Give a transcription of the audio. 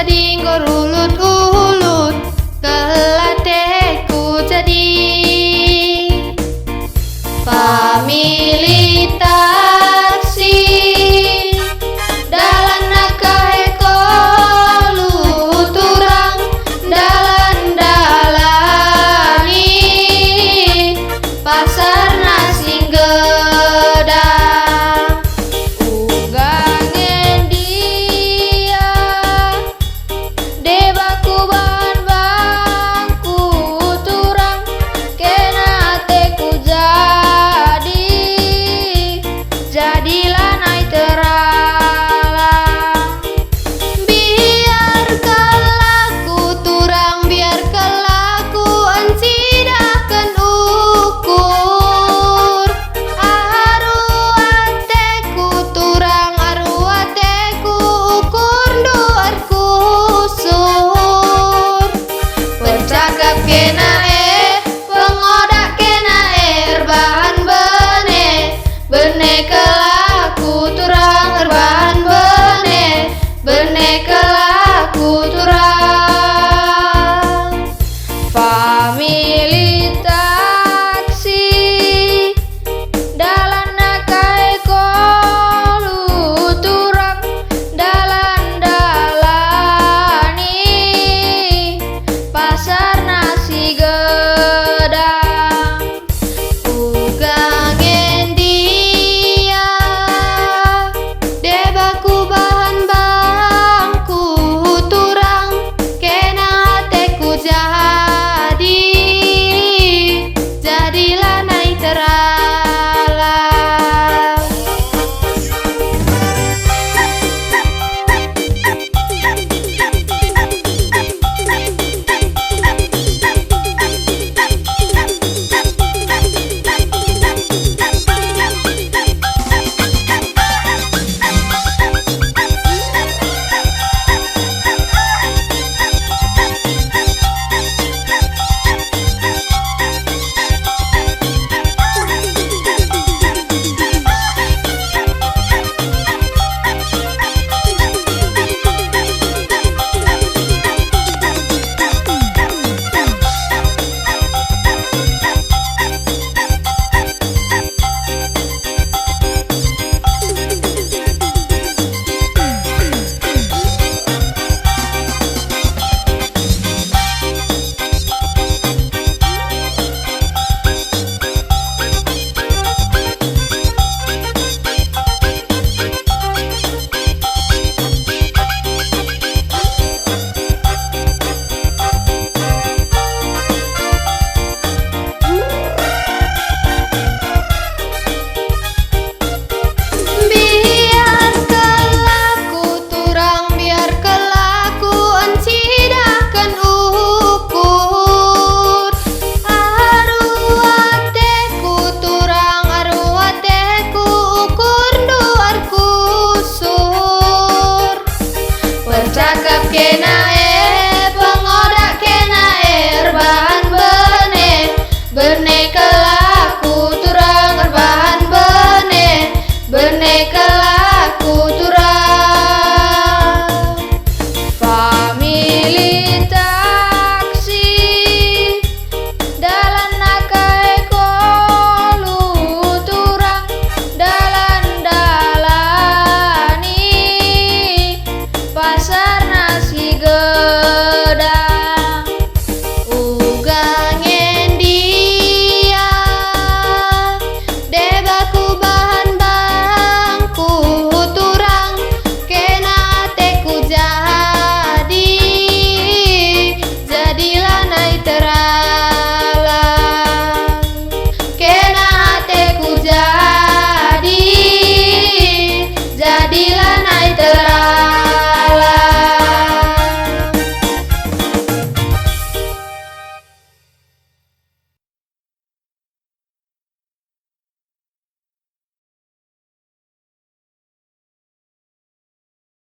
sading ulut-ulut kelateku jadi famili taksi dalan nakahe koluturang dalan-dalani pasar nasi gedang ugangen dia debaku bahan bangku turang kena teku jadilah naik teralang biar kelaku turang biar kelaku ancidahkan ukur aruateku turang aruateku ukur duarku sur bercakap kena pengodak kena bahan bene kelaku turang erbahan bene kelaku turang famili taksi dalan nakahe koluturang dalan-dalani pasar nasi gedang ugangen dia debaku bahan bangku turang kena teku jadilah naik teralang biar kelaku turang biar kelaku ancidahkan ukur aruateku turang aruateku ukur duarku sur bercakap kena